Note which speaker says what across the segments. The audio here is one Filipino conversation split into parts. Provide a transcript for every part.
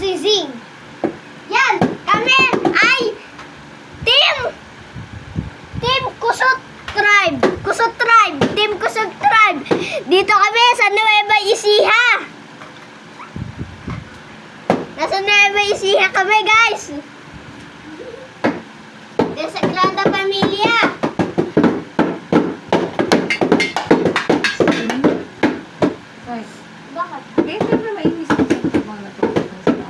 Speaker 1: si Zing. Yan, kami ay Team Kusot Tribe. Kusot Tribe. Team Kusot Tribe. Dito kami sa Nueva Ecija. Nasa Nueva Ecija kami, guys. Dito sa Granda Pamilya. Bakit?
Speaker 2: Eh, siyempre mainis ko sa mga natutunan sila.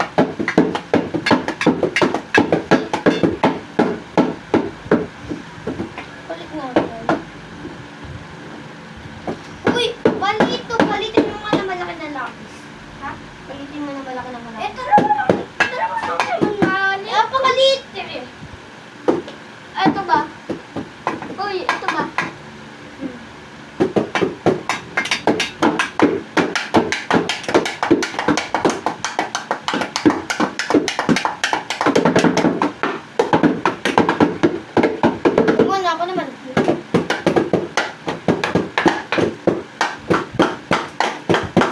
Speaker 1: Palit natin. Uy, maliit to. Palitin mo nga na malaki na lapis. Ha? Palitin mo na malaki na malaki. Eh, tara mo lang. Tara mo lang naman mali. Ah, pangaliit eh. Ito ba? Uy, ito ba? Muna ako naman.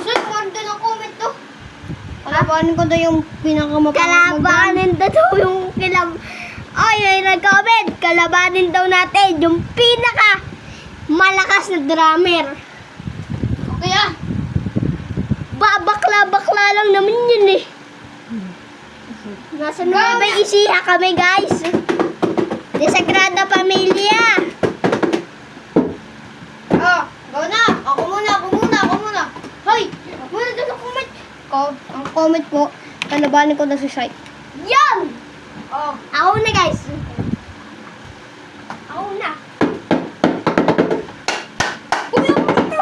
Speaker 1: Sir, manda ng comment to. Kalabanin ko daw yung Kalabanin daw yung Ay, ay, nag-comment. Kalabanin daw natin yung pinaka malakas na drummer. Okay ah. Babakla-bakla lang naman yun eh. Nasa Nueva Ecija kami, guys. Di Sagrada Familia. Oh, go na. Ako muna. Hoy, ako muna doon sa comment. Ang comment mo, kalabanin ko na si site. Yan! Oh, ako na, guys. Ako na. Uy, ako na.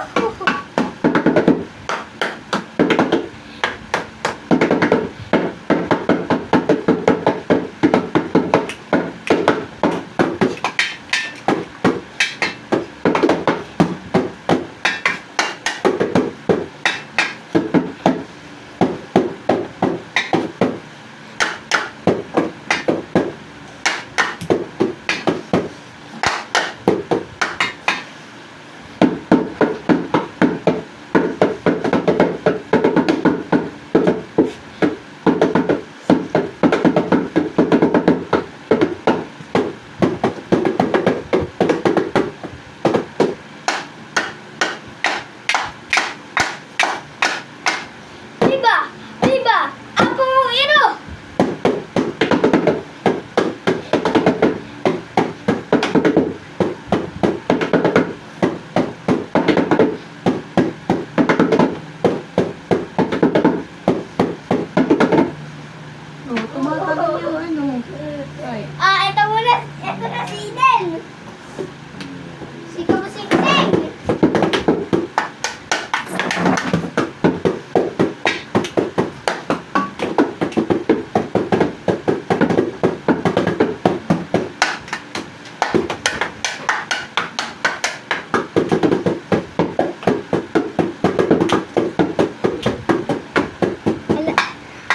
Speaker 1: Viva! Apo Iro!
Speaker 2: Oh, tumatalon yung ano. Ay.
Speaker 1: Ito muna. Ito na si Eden. Si Kamusing-sing.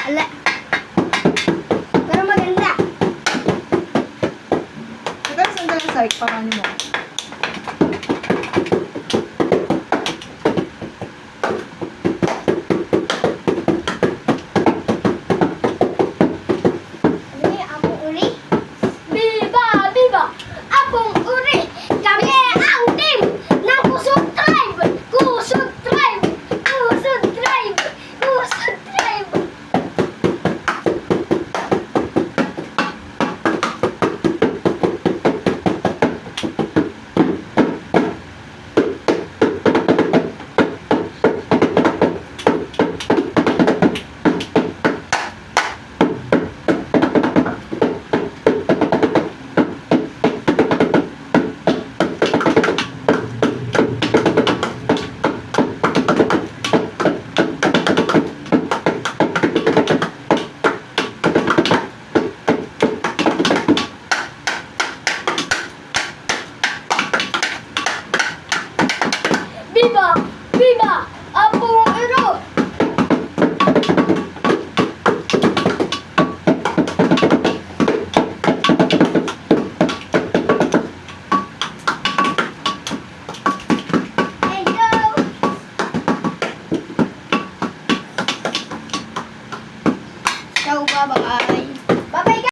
Speaker 1: Ala. Pero maganda.
Speaker 2: Guys, sandali sa site, parang mo.
Speaker 1: Ano yung Apong Uri? Viva! Viva! Apong Uri! Kami ang team ng Kusot Tribe! Kusot Tribe! Kusot Tribe! Kusot Tribe! Viva! Viva! Apong Iro! Hey, yo! Ciao, bye-bye. Bye-bye,